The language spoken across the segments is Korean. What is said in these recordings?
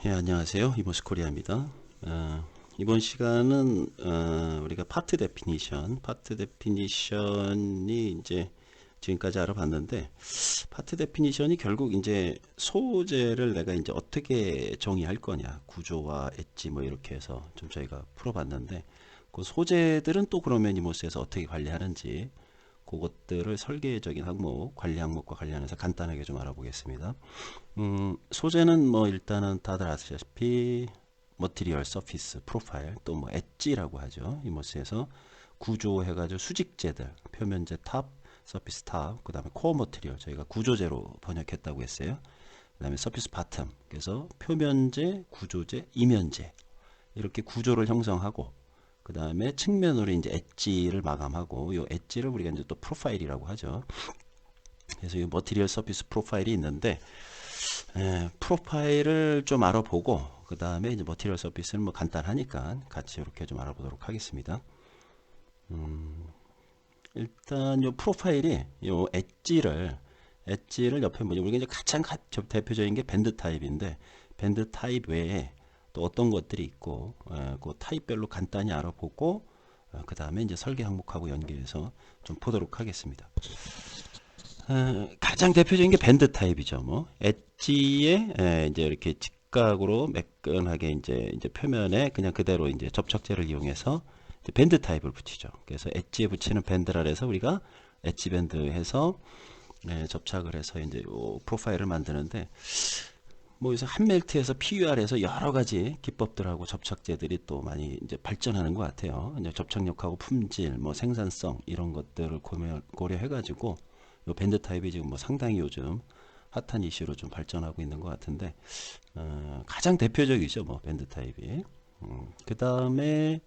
예, 안녕하세요. 이모스코리아입니다. 이번 시간은 우리가 파트 데피니션이 이제 지금까지 알아봤는데, 파트 데피니션이 결국 이제 소재를 내가 이제 어떻게 정의할 거냐, 구조와 엣지 뭐 이렇게 해서 좀 저희가 풀어봤는데, 그 소재들은 또 그러면 이모스에서 어떻게 관리하는지 그것들을 설계적인 항목, 관리 항목과 관련해서 간단하게 좀 알아보겠습니다. 소재는 뭐 일단은 다들 아시다시피 머티리얼, 서피스, 프로파일, 또 뭐 엣지라고 하죠. 이모스에서 구조해가지고 수직재들, 표면재 탑, 서피스 탑, 그 다음에 코어 머티리얼, 저희가 구조재로 번역했다고 했어요. 그 다음에 서피스 바텀, 그래서 표면재, 구조재, 이면재, 이렇게 구조를 형성하고, 그 다음에 측면으로 이제 엣지를 마감하고, 이 엣지를 우리가 이제 또 프로파일이라고 하죠. 그래서 이 머티리얼 서피스 프로파일이 있는데, 프로파일을 좀 알아보고 그 다음에 이제 머티리얼 서피스는 뭐 간단하니까 같이 이렇게 좀 알아보도록 하겠습니다. 일단 요 프로파일이 요 엣지를 옆에 뭐냐, 우리가 이제 가장 대표적인 게 밴드 타입인데, 밴드 타입 외에 또 어떤 것들이 있고 그 타입별로 간단히 알아보고 그 다음에 이제 설계 항목하고 연계해서 좀 보도록 하겠습니다. 가장 대표적인 게 밴드 타입이죠. 뭐 엣지에 이제 이렇게 직각으로 매끈하게 이제 표면에 그냥 그대로 이제 접착제를 이용해서 이제 밴드 타입을 붙이죠. 그래서 엣지에 붙이는 밴드라 해서 우리가 엣지 밴드 해서 접착을 해서 이제 요 프로파일을 만드는데, 뭐 그래서 한 멜트에서 PUR에서 여러 가지 기법들하고 접착제들이 또 많이 이제 발전하는 것 같아요. 이제 접착력하고 품질, 뭐 생산성 이런 것들을 고려해가지고 요 밴드 타입이 지금 뭐 상당히 요즘 핫한 이슈로 좀 발전하고 있는 것 같은데, 가장 대표적이죠, 뭐 밴드 타입이. 그 다음에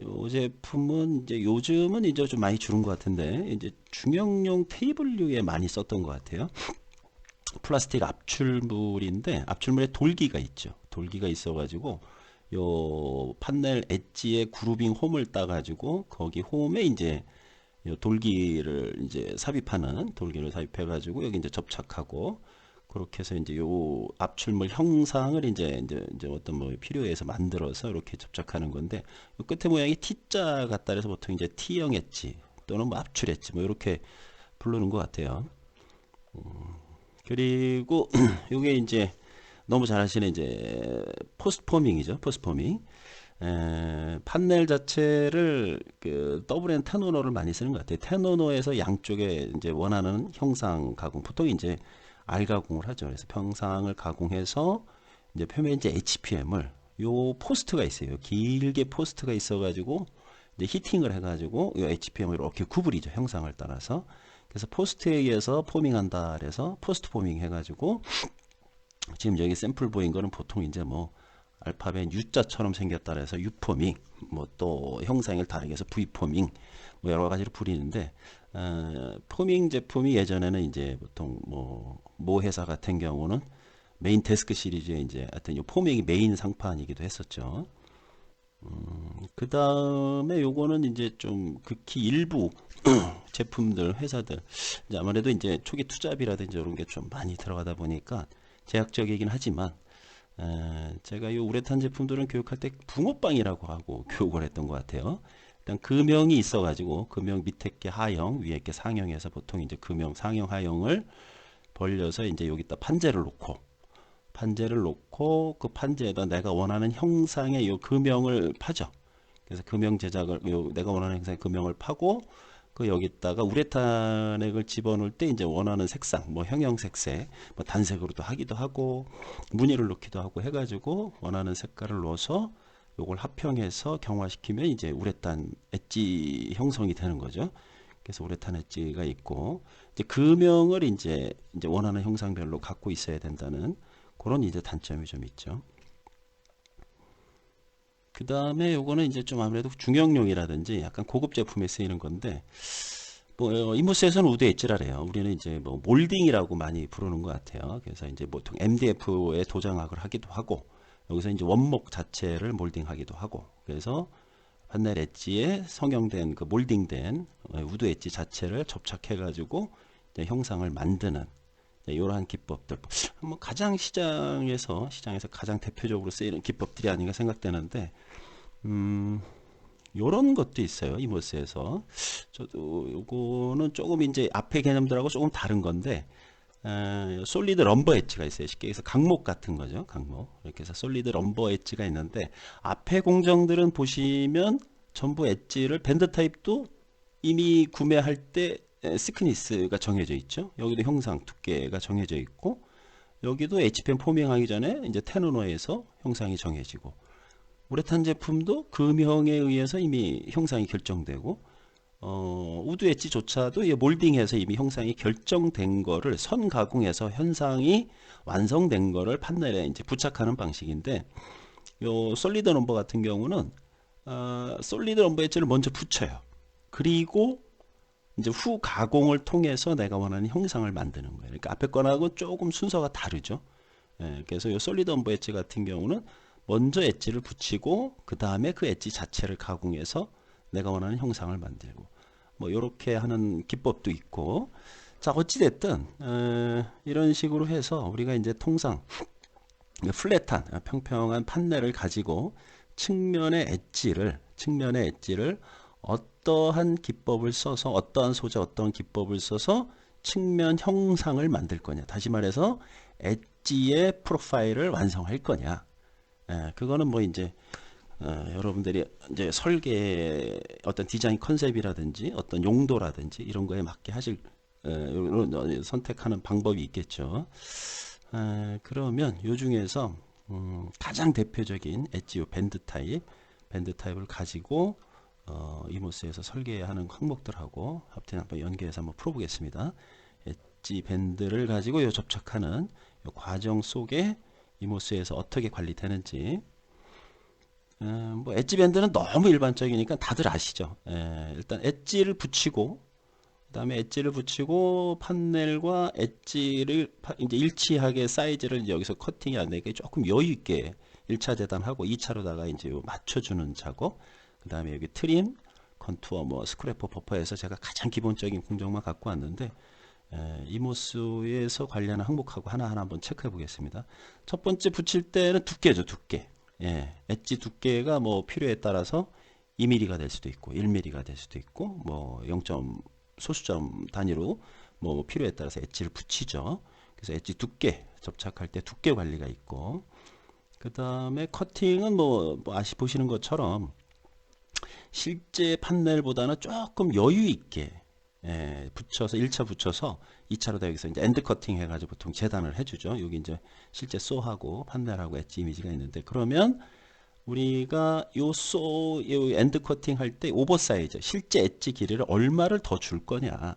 요 제품은 이제 요즘은 이제 좀 많이 줄은 것 같은데, 이제 중형용 테이블류에 많이 썼던 것 같아요. 플라스틱 압출물인데 압출물에 돌기가 있죠. 돌기가 있어가지고 요 판넬 엣지에 그루빙 홈을 따가지고 거기 홈에 이제 요 돌기를 이제 삽입하는, 돌기를 삽입해가지고 여기 이제 접착하고, 그렇게 해서 이제 요 압출물 형상을 이제 어떤 뭐 필요해서 만들어서 이렇게 접착하는 건데, 요 끝에 모양이 T자 같다 그래서 보통 이제 T형 엣지 또는 뭐 압출 엣지 뭐 이렇게 부르는 것 같아요. 그리고 요게 이제 너무 잘 아시는 이제 포스트 포밍이죠. 포스트 포밍. 판넬 자체를 그 더블 테노너를 많이 쓰는 것 같아요. 테노너에서 양쪽에 이제 원하는 형상 가공, 보통 이제 R 가공을 하죠. 그래서 평상을 가공해서 이제 표면 이제 HPM을, 요 포스트가 있어요. 길게 포스트가 있어가지고 이제 히팅을 해가지고 요 HPM을 이렇게 구부리죠. 형상을 따라서. 그래서 포스트에 의해서 포밍한다 그래서 포스트 포밍 해가지고, 지금 여기 샘플 보인 거는 보통 이제 뭐 알파벳 U자처럼 생겼다 그래서 U포밍, 뭐 또 형상을 다르게 해서 V포밍, 뭐 여러 가지로 부리는데, 포밍 제품이 예전에는 이제 보통 모 회사 같은 경우는 메인 데스크 시리즈에 이제 하여튼 요 포밍이 메인 상판이기도 했었죠. 그 다음에 요거는 이제 좀 극히 일부 제품들, 회사들, 이제 아무래도 이제 초기 투자비라든지 이런 게 좀 많이 들어가다 보니까 제약적이긴 하지만, 제가 이 우레탄 제품들은 교육할 때 붕어빵이라고 하고 교육을 했던 것 같아요. 일단 금형이 있어가지고 금형 밑에 게 하형, 위에 게 상형에서 보통 이제 금형, 상형, 하형을 벌려서 이제 여기다 판재를 놓고 그 판재에다 내가 원하는 형상의 요 금형을 파죠. 그래서 금형 제작을, 요 내가 원하는 형상의 금형을 파고 그 여기다가 우레탄액을 집어넣을 때 이제 원하는 색상, 뭐 형형색색, 뭐 단색으로도 하기도 하고 무늬를 넣기도 하고 해가지고 원하는 색깔을 넣어서 요걸 합형해서 경화시키면 이제 우레탄 엣지 형성이 되는 거죠. 그래서 우레탄 엣지가 있고, 이제 금형을 이제 원하는 형상별로 갖고 있어야 된다는 그런 이제 단점이 좀 있죠. 그 다음에 요거는 이제 좀 아무래도 중형용이라든지 약간 고급 제품에 쓰이는 건데, 뭐 이무스에서는 우드 엣지라래요. 우리는 이제 뭐 몰딩이라고 많이 부르는 것 같아요. 그래서 이제 보통 MDF에 도장학을 하기도 하고, 여기서 이제 원목 자체를 몰딩하기도 하고, 그래서 판넬 엣지에 성형된 그 몰딩된 우드 엣지 자체를 접착해 가지고 형상을 만드는 이러한 기법들, 뭐 가장 시장에서 가장 대표적으로 쓰이는 기법들이 아닌가 생각되는데, 요런 것도 있어요. 이모스에서. 저도 요거는 조금 이제 앞에 개념들하고 조금 다른 건데, 솔리드 럼버 엣지가 있어요. 쉽게 해서 강목 같은 거죠. 강목. 이렇게 해서 솔리드 럼버 엣지가 있는데, 앞에 공정들은 보시면 전부 엣지를 밴드 타입도 이미 구매할 때 스크니스가 정해져 있죠. 여기도 형상 두께가 정해져 있고, 여기도 HPM 포밍하기 전에 이제 테너노에서 형상이 정해지고, 우레탄 제품도 금형에 의해서 이미 형상이 결정되고, 우드 엣지조차도 몰딩해서 이미 형상이 결정된 거를 선 가공해서 현상이 완성된 거를 판넬에 이제 부착하는 방식인데, 요 솔리드 넘버 같은 경우는 솔리드 넘버 엣지를 먼저 붙여요. 그리고 이제 후 가공을 통해서 내가 원하는 형상을 만드는 거예요. 그러니까 앞에 거하고 조금 순서가 다르죠. 그래서 요 솔리드 넘버 엣지 같은 경우는 먼저 엣지를 붙이고 그 다음에 그 엣지 자체를 가공해서 내가 원하는 형상을 만들고, 뭐 이렇게 하는 기법도 있고. 자, 어찌됐든 이런 식으로 해서 우리가 이제 통상 플랫한 평평한 판넬을 가지고 측면의 엣지를 어떠한 기법을 써서, 어떠한 소재, 어떠한 기법을 써서 측면 형상을 만들 거냐, 다시 말해서 엣지의 프로파일을 완성할 거냐. 그거는 뭐 이제 여러분들이 이제 설계 어떤 디자인 컨셉이라든지 어떤 용도라든지 이런 거에 맞게 하실 선택하는 방법이 있겠죠. 그러면 요 중에서 가장 대표적인 엣지 밴드 타입을 가지고 이모스에서 설계하는 항목들하고 합teen 한번 연계해서 한번 풀어보겠습니다. 엣지 밴드를 가지고 요 접촉하는 요 과정 속에 이모스에서 어떻게 관리되는지. 뭐 엣지 밴드는 너무 일반적이니까 다들 아시죠. 일단 엣지를 붙이고, 그 다음에 엣지를 붙이고 판넬과 엣지를 이제 일치하게 사이즈를 여기서 커팅이 안 되게 조금 여유 있게 1차 재단하고 2차로다가 이제 맞춰주는 작업. 그 다음에 여기 트림, 컨투어, 뭐 스크래퍼, 버퍼에서 제가 가장 기본적인 공정만 갖고 왔는데, 이모스에서 관련한 항목하고 하나하나 한번 체크해 보겠습니다. 첫 번째 붙일 때는 두께죠, 두께. 엣지 두께가 뭐 필요에 따라서 2mm가 될 수도 있고 1mm가 될 수도 있고, 뭐 0. 소수점 단위로 뭐 필요에 따라서 엣지를 붙이죠. 그래서 엣지 두께 접착할 때 두께 관리가 있고, 그 다음에 커팅은 뭐 보시는 것처럼 실제 판넬보다는 조금 여유 있게 붙여서 1차 붙여서 2차로 여기서 이제 엔드 커팅 해가지고 보통 재단을 해주죠. 여기 이제 실제 쏘하고 판넬하고 엣지 이미지가 있는데, 그러면 우리가 요 엔드 커팅 할 때 오버사이즈 실제 엣지 길이를 얼마를 더 줄 거냐.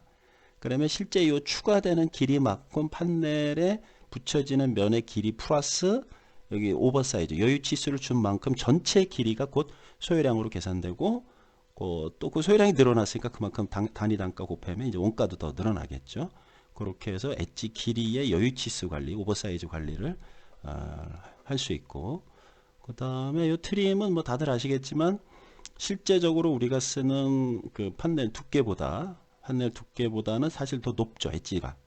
그러면 실제 요 추가되는 길이만큼 판넬에 붙여지는 면의 길이 플러스 여기 오버사이즈 여유 치수를 준 만큼 전체 길이가 곧 소요량으로 계산되고, 또 그 소요량이 늘어났으니까 그만큼 단위 단가 곱하면 이제 원가도 더 늘어나겠죠. 그렇게 해서 엣지 길이의 여유 치수 관리, 오버사이즈 관리를 할 수 있고, 그 다음에 이 트림은 뭐 다들 아시겠지만 실제적으로 우리가 쓰는 그 판넬 두께보다는 사실 더 높죠. 엣지가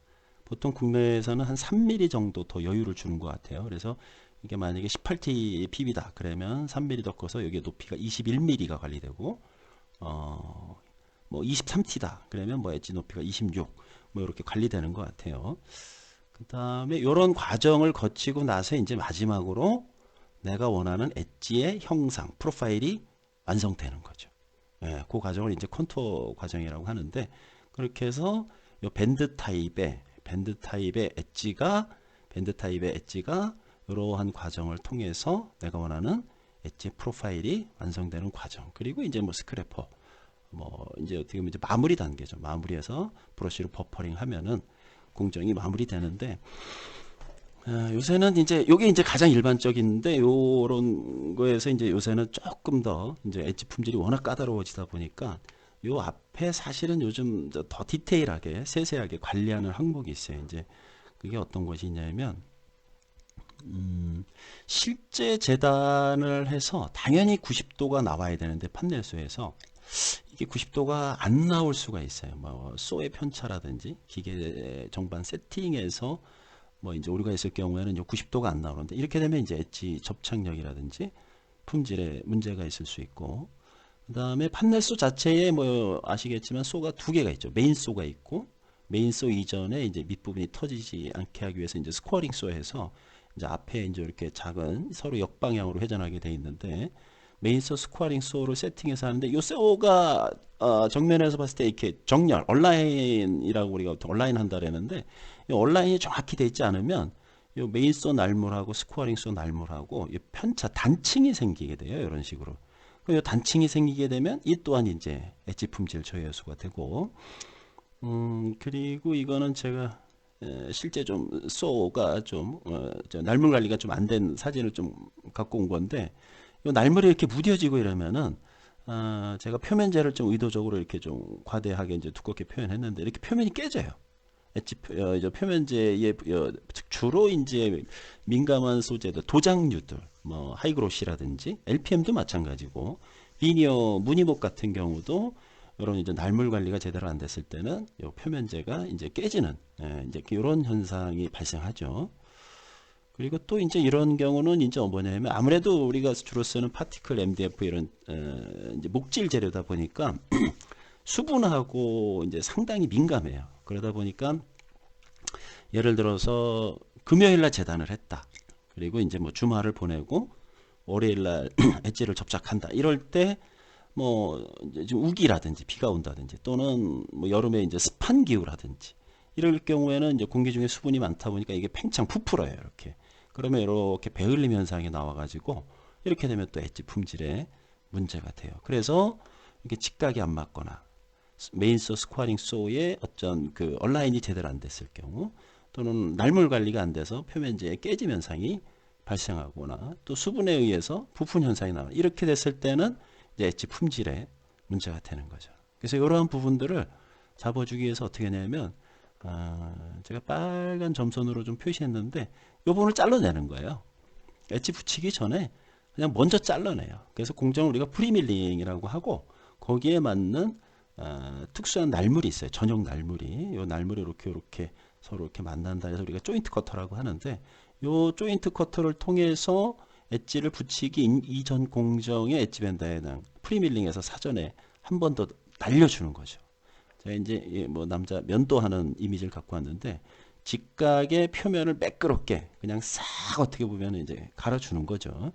보통 국내에서는 한 3mm 정도 더 여유를 주는 것 같아요. 그래서 이게 만약에 18T PB다 그러면 3mm 더 커서 여기 높이가 21mm가 관리되고, 뭐 23T다 그러면 뭐 엣지 높이가 26, 뭐 이렇게 관리되는 것 같아요. 그 다음에 이런 과정을 거치고 나서 이제 마지막으로 내가 원하는 엣지의 형상, 프로파일이 완성되는 거죠. 그 과정을 이제 컨투어 과정이라고 하는데, 그렇게 해서 이 밴드 타입의 엣지가 이러한 과정을 통해서 내가 원하는 엣지 프로파일이 완성되는 과정. 그리고 이제 뭐 스크래퍼, 뭐 이제 어떻게 보면 이제 마무리 단계죠. 마무리해서 브러쉬로 버퍼링 하면은 공정이 마무리되는데, 요새는 이제 요게 이제 가장 일반적인데, 요런 거에서 이제 요새는 조금 더 이제 엣지 품질이 워낙 까다로워지다 보니까 요 앞에 사실은 요즘 더 디테일하게 세세하게 관리하는 항목이 있어요. 이제 그게 어떤 것이냐면, 실제 재단을 해서 당연히 90도가 나와야 되는데 판넬소에서 이게 90도가 안 나올 수가 있어요. 뭐 쏘의 편차라든지 기계 정반 세팅에서 뭐 이제 오류가 있을 경우에는 90도가 안 나오는데, 이렇게 되면 이제 엣지 접착력이라든지 품질에 문제가 있을 수 있고, 그 다음에 판넬 쏘 자체에 뭐 아시겠지만 쏘가 두 개가 있죠. 메인 쏘가 있고, 메인 쏘 이전에 이제 밑부분이 터지지 않게 하기 위해서 이제 스코어링 쏘 해서 이제 앞에 이제 이렇게 작은 서로 역방향으로 회전하게 돼 있는데, 메인 쏘 스코어링 쏘를 세팅해서 하는데, 요 쏘가 정면에서 봤을 때 이렇게 정렬 온라인이라고 우리가 온라인 한다 그랬는데, 이 온라인이 정확히 돼 있지 않으면 요 메인 쏘 날물하고 스코어링 쏘 날물하고 이 편차 단층이 생기게 돼요. 이런 식으로. 이 단층이 생기게 되면 이 또한 이제 엣지 품질 저해 요소가 되고, 그리고 이거는 제가 실제 좀 쏘가 좀 날물 관리가 좀 안 된 사진을 좀 갖고 온 건데, 이 날물이 이렇게 무뎌지고 이러면은 제가 표면재를 좀 의도적으로 이렇게 좀 과대하게 이제 두껍게 표현했는데, 이렇게 표면이 깨져요. 엣지 이제 표면재의 주로 이제 민감한 소재들, 도장류들, 뭐 하이그로시라든지 LPM도 마찬가지고, 비니어 무늬목 같은 경우도 이런 이제 날물 관리가 제대로 안 됐을 때는 요 표면재가 이제 깨지는 이제 이런 현상이 발생하죠. 그리고 또 이제 이런 경우는 이제 뭐냐면, 아무래도 우리가 주로 쓰는 파티클 MDF 이런 이제 목질 재료다 보니까 수분하고 이제 상당히 민감해요. 그러다 보니까 예를 들어서 금요일 날 재단을 했다. 그리고 이제 뭐 주말을 보내고 월요일 날 엣지를 접착한다. 이럴 때 뭐 좀 우기라든지 비가 온다든지, 또는 뭐 여름에 이제 습한 기후라든지 이럴 경우에는 이제 공기 중에 수분이 많다 보니까 이게 팽창 부풀어요. 이렇게. 그러면 이렇게 배을림 현상이 나와가지고, 이렇게 되면 또 엣지 품질에 문제가 돼요. 그래서 이게 직각이 안 맞거나 메인 소 스쿼링 소의 어떤 그 얼라인이 제대로 안 됐을 경우, 또는 날물 관리가 안 돼서 표면재의 깨짐 현상이 발생하거나, 또 수분에 의해서 부품 현상이 나와, 이렇게 됐을 때는 이제 엣지 품질에 문제가 되는 거죠. 그래서 이러한 부분들을 잡아주기 위해서 어떻게 하냐면, 제가 빨간 점선으로 좀 표시했는데 이 부분을 잘라내는 거예요. 엣지 붙이기 전에 그냥 먼저 잘라내요. 그래서 공정을 우리가 프리밀링이라고 하고, 거기에 맞는 특수한 날물이 있어요. 전용 날물이. 이 날물이 이렇게 서로 이렇게 만난다 해서 우리가 조인트 커터라고 하는데, 이 조인트 커터를 통해서 엣지를 붙이기 이전 공정의 엣지 밴드에 대한 프리밀링에서 사전에 한 번 더 날려주는 거죠. 제가 이제 뭐 남자 면도하는 이미지를 갖고 왔는데, 직각의 표면을 매끄럽게 그냥 싹 어떻게 보면 이제 갈아주는 거죠.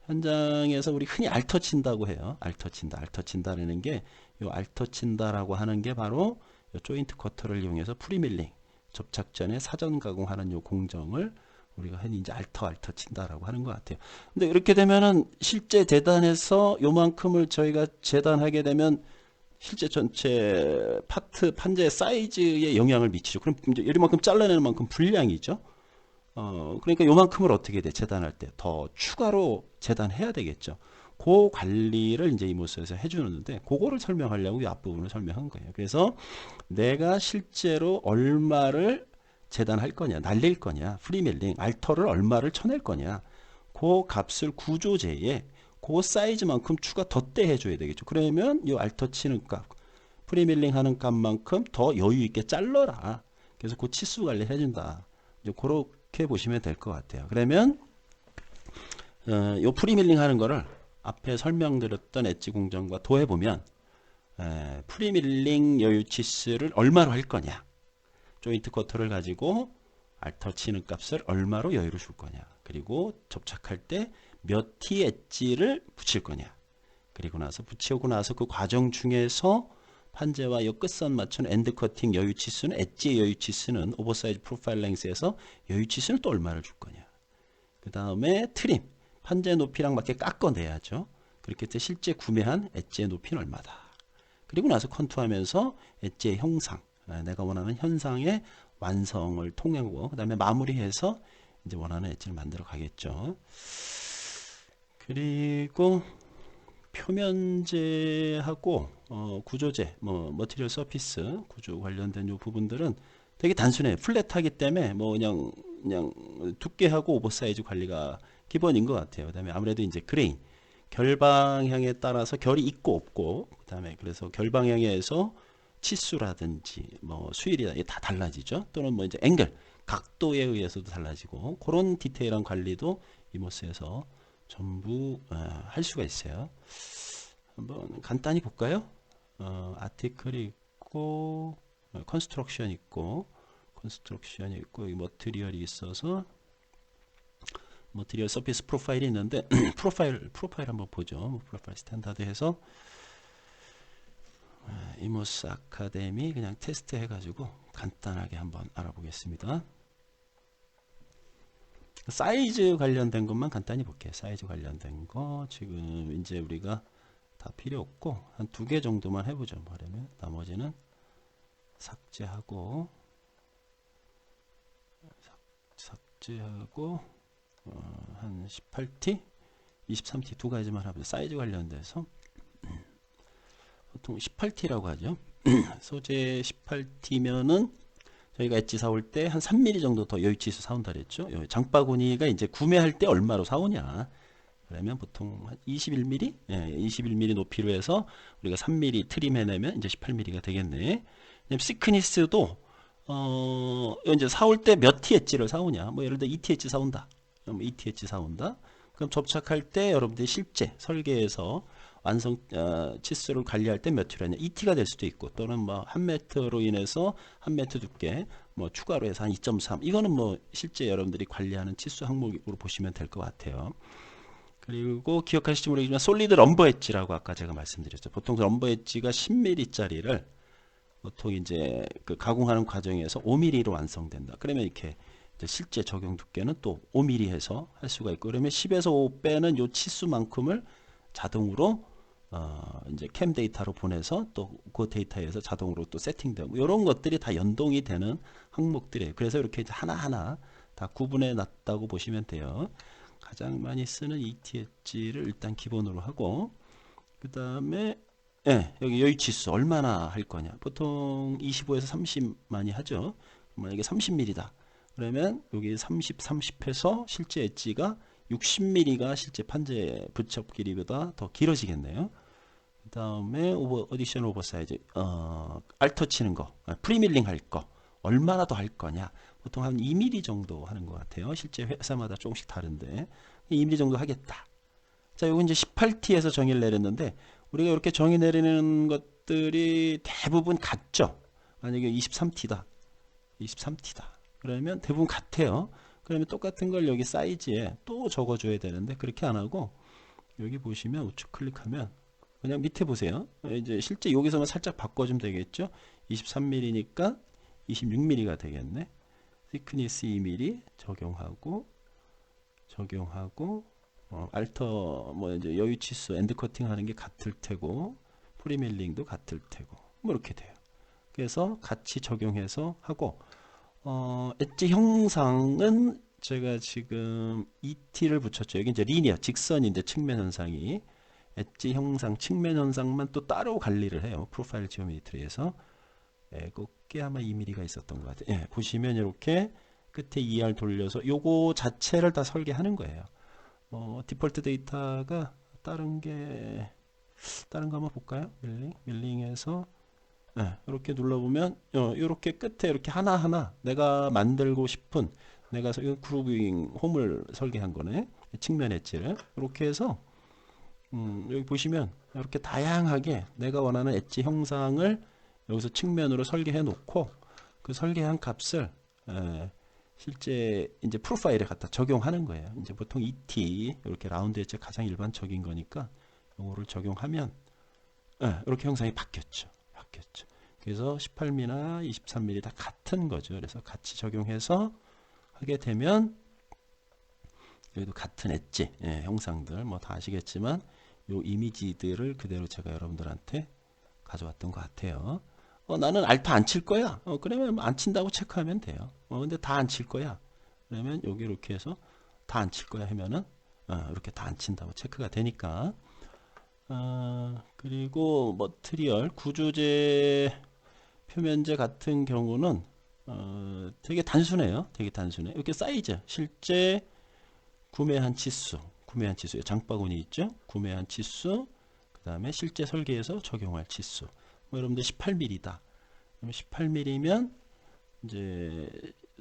현장에서 우리 흔히 알터친다고 해요. 알터친다라는 게, 요 알터친다라고 하는 게 바로 요 조인트 커터를 이용해서 프리밀링 접착 전에 사전 가공하는 요 공정을 우리가 흔히 이제 알터친다라고 하는 것 같아요. 근데 이렇게 되면은 실제 재단에서 요만큼을 저희가 재단하게 되면 실제 전체 파트 판재 사이즈에 영향을 미치죠. 그럼 이제 이만큼 잘라내는 만큼 분량이죠. 그러니까 요만큼을 어떻게 돼? 재단할 때 더 추가로 재단해야 되겠죠. 그 관리를 이제 이모스에서 해주는데, 그거를 설명하려고 이 앞부분을 설명한 거예요. 그래서 내가 실제로 얼마를 재단할 거냐, 날릴 거냐, 프리밀링, 알터를 얼마를 쳐낼 거냐, 그 값을 구조재에 그 사이즈만큼 추가 덧대 해줘야 되겠죠. 그러면 이 알터 치는 값, 프리밀링 하는 값만큼 더 여유 있게 잘라라. 그래서 그 치수 관리를 해준다. 이제 그렇게 보시면 될 것 같아요. 그러면 요 프리밀링 하는 거를 앞에 설명드렸던 엣지 공정과 도해보면, 프리밀링 여유 치수를 얼마로 할 거냐, 조인트 커터를 가지고 알터 치는 값을 얼마로 여유를 줄 거냐, 그리고 접착할 때 몇 T 엣지를 붙일 거냐, 그리고 나서 붙이고 나서 그 과정 중에서 판재와 요 끝선 맞춘 엔드 커팅 여유 치수는, 엣지의 여유 치수는 오버사이즈 프로파일 랭스에서 여유 치수는 또 얼마를 줄 거냐, 그 다음에 트림, 판재 높이랑 맞게 깎아내야죠. 그렇게 해서 실제 구매한 엣지의 높이는 얼마다. 그리고 나서 컨투어하면서 엣지의 형상, 내가 원하는 현상의 완성을 통하고, 그 다음에 마무리해서 이제 원하는 엣지를 만들어 가겠죠. 그리고 표면재하고 구조재, 뭐 머티리얼 서피스 구조 관련된 요 부분들은 되게 단순해요. 플랫하기 때문에 뭐 그냥 두께하고 오버사이즈 관리가 기본인 것 같아요. 그다음에 아무래도 이제 그레인 결방향에 따라서 결이 있고 없고, 그다음에 그래서 결방향에서 치수라든지 뭐 수율이다 이게 다 달라지죠. 또는 뭐 이제 앵글 각도에 의해서도 달라지고 그런 디테일한 관리도 이모스에서 전부 할 수가 있어요. 한번 간단히 볼까요? 아티클이 있고 컨스트럭션이 있고 이 머티리얼이 있어서 머티리얼 서피스 프로파일이 있는데 프로파일 한번 보죠. 프로파일 스탠다드 해서 이모스 아카데미 그냥 테스트 해가지고 간단하게 한번 알아보겠습니다. 사이즈 관련된 것만 간단히 볼게요. 사이즈 관련된 거 지금 이제 우리가 다 필요 없고 한 2개 정도만 해보죠. 뭐냐면 나머지는 삭제하고 한 18T, 23T 두 가지만 하면 사이즈 관련돼서 보통 18T라고 하죠. 소재 18T면은 저희가 엣지 사올 때 한 3mm 정도 더 여유치수 사온다 그랬죠. 장바구니가 이제 구매할 때 얼마로 사오냐. 그러면 보통 한 21mm, 21mm 높이로 해서 우리가 3mm 트림 해내면 이제 18mm가 되겠네. 시크니스도 이제 사올 때 몇 T 엣지를 사오냐. 뭐 예를 들어 2T 엣지 사온다. 그럼 2T 엣지 사온다. 그럼 접착할 때 여러분들이 실제 설계에서 완성 치수를 관리할 때 몇 T로 하냐. 2T가 될 수도 있고 또는 뭐 1m로 인해서 1m 두께 뭐 추가로 해서 한 2.3. 이거는 뭐 실제 여러분들이 관리하는 치수 항목으로 보시면 될 것 같아요. 그리고 기억하실지 모르겠지만 솔리드 럼버 엣지라고 아까 제가 말씀드렸죠. 보통 럼버 엣지가 10mm짜리를 보통 이제 그 가공하는 과정에서 5mm로 완성된다. 그러면 이렇게 실제 적용 두께는 또 5mm 해서 할 수가 있고, 그러면 10에서 5 빼는 요 치수만큼을 자동으로 이제 캠 데이터로 보내서 또 그 데이터에서 자동으로 또 세팅되고 이런 것들이 다 연동이 되는 항목들이에요. 그래서 이렇게 하나하나 다 구분해 놨다고 보시면 돼요. 가장 많이 쓰는 ETH를 일단 기본으로 하고 그 다음에 여기 여유치수 얼마나 할 거냐. 보통 25에서 30 많이 하죠. 만약에 30mm다. 그러면 여기 30 해서 실제 엣지가 60mm가 실제 판재 부첩 길이보다 더 길어지겠네요. 그 다음에 어디션 오버사이즈 알터 치는 거 프리밀링 할 거 얼마나 더 할 거냐. 보통 한 2mm 정도 하는 것 같아요. 실제 회사마다 조금씩 다른데 2mm 정도 하겠다. 자, 요거 이제 18T에서 정의를 내렸는데 우리가 이렇게 정의 내리는 것들이 대부분 같죠. 만약에 23T다. 그러면 대부분 같아요. 그러면 똑같은 걸 여기 사이즈에 또 적어줘야 되는데 그렇게 안 하고 여기 보시면 우측 클릭하면 그냥 밑에 보세요. 이제 실제 여기서만 살짝 바꿔주면 되겠죠. 23mm니까 26mm가 되겠네. thickness 2mm 적용하고 알터 뭐 이제 여유치수 엔드 커팅 하는 게 같을 테고 프리밀링도 같을 테고 뭐 이렇게 돼요. 그래서 같이 적용해서 하고 엣지 형상은 제가 지금 ET를 붙였죠. 여기 이제 리니어 직선인데 측면 현상이 엣지 형상 측면 현상만 또 따로 관리를 해요. 프로파일 지오메트리에서 곱게 아마 2mm가 있었던 것 같아요. 보시면 이렇게 끝에 ER 돌려서 요거 자체를 다 설계하는 거예요. 디폴트 데이터가 다른 거 한번 볼까요? 밀링해서 이렇게 눌러보면 이렇게 끝에 이렇게 하나하나 내가 만들고 싶은 내가 그루빙 홈을 설계한 거네. 측면 엣지를 이렇게 해서 여기 보시면 이렇게 다양하게 내가 원하는 엣지 형상을 여기서 측면으로 설계해 놓고 그 설계한 값을 실제 이제 프로파일에 갖다 적용하는 거예요. 이제 보통 ET 이렇게 라운드 엣지 가장 일반적인 거니까 이거를 적용하면 이렇게 형상이 바뀌었죠. 그래서 18mm나 23mm 다 같은 거죠. 그래서 같이 적용해서 하게 되면 여기도 같은 엣지 형상들 뭐 다 아시겠지만 요 이미지들을 그대로 제가 여러분들한테 가져왔던 것 같아요. 나는 알파 안 칠 거야. 그러면 안 친다고 체크하면 돼요. 근데 다 안 칠 거야. 그러면 여기 이렇게 해서 다 안 칠 거야 하면은 이렇게 다 안 친다고 체크가 되니까. 그리고 머티리얼 구조재 표면재 같은 경우는 되게 단순해요. 이렇게 사이즈 실제 구매한 치수 구매한 치수, 장바구니 있죠? 구매한 치수, 그 다음에 실제 설계에서 적용할 치수. 뭐 여러분들 18mm다. 18mm면 이제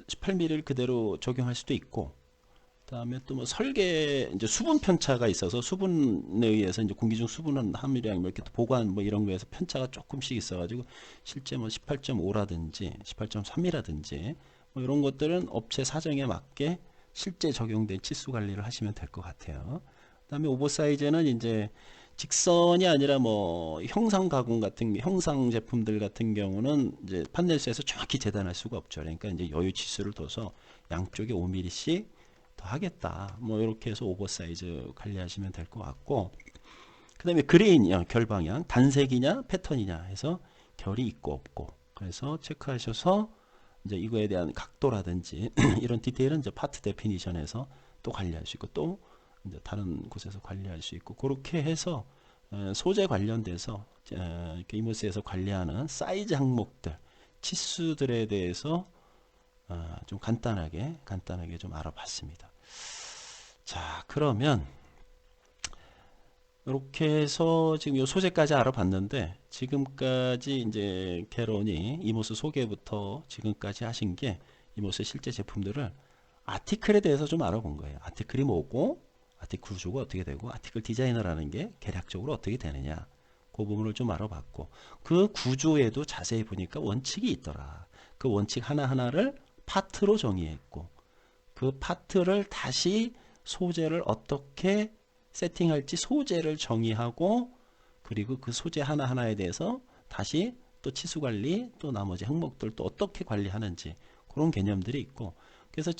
18mm를 그대로 적용할 수도 있고, 그다음에 또 뭐 설계 이제 수분 편차가 있어서 수분에 의해서 이제 공기 중 수분은 함유량 뭐 이렇게 또 보관 뭐 이런 거에서 편차가 조금씩 있어가지고 실제 뭐 18.5라든지 18.3이라든지 뭐 이런 것들은 업체 사정에 맞게 실제 적용된 치수 관리를 하시면 될 것 같아요. 그다음에 오버사이즈는 이제 직선이 아니라 뭐 형상 가공 같은 형상 제품들 같은 경우는 이제 판넬에서 정확히 재단할 수가 없죠. 그러니까 이제 여유 치수를 둬서 양쪽에 5mm씩 더 하겠다. 뭐 이렇게 해서 오버사이즈 관리하시면 될 것 같고, 그 다음에 그레인이요, 결방향 단색이냐 패턴이냐 해서 결이 있고 없고, 그래서 체크하셔서 이제 이거에 대한 각도라든지 이런 디테일은 이제 파트 데피니션에서 또 관리할 수 있고, 또 이제 다른 곳에서 관리할 수 있고, 그렇게 해서 소재 관련돼서 이모스에서 관리하는 사이즈 항목들, 치수들에 대해서 좀 간단하게 좀 알아봤습니다. 자, 그러면 이렇게 해서 지금 이 소재까지 알아봤는데, 지금까지 이제 개론이 이모스 소개부터 지금까지 하신 게 이모스 실제 제품들을 아티클에 대해서 좀 알아본 거예요. 아티클이 뭐고, 아티클 구조가 어떻게 되고, 아티클 디자이너라는 게 계략적으로 어떻게 되느냐, 그 부분을 좀 알아봤고, 그 구조에도 자세히 보니까 원칙이 있더라. 그 원칙 하나하나를 파트로 정의했고, 그 파트를 다시 소재를 어떻게 세팅할지 소재를 정의하고, 그리고 그 소재 하나하나에 대해서 다시 또 치수 관리, 또 나머지 항목들 또 어떻게 관리하는지, 그런 개념들이 있고, 그래서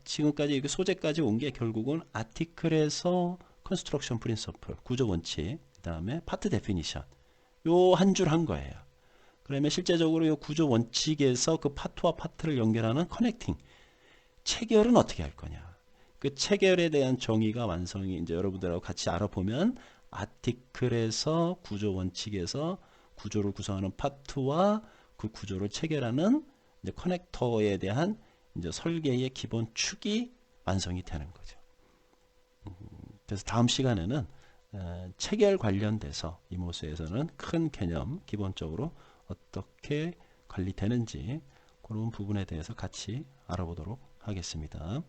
지금까지 소재까지 온 게 결국은 아티클에서 컨스트럭션 프린서플, 구조 원칙, 그 다음에 파트 데피니션, 요 한 줄 한 거예요. 그러면 실제적으로 이 구조 원칙에서 그 파트와 파트를 연결하는 커넥팅, 체결은 어떻게 할 거냐. 그 체결에 대한 정의가 완성이 이제 여러분들하고 같이 알아보면, 아티클에서 구조 원칙에서 구조를 구성하는 파트와 그 구조를 체결하는 이제 커넥터에 대한 이제 설계의 기본 축이 완성이 되는 거죠. 그래서 다음 시간에는 체결 관련돼서 이모스에서는 큰 개념 기본적으로 어떻게 관리되는지 그런 부분에 대해서 같이 알아보도록 하겠습니다.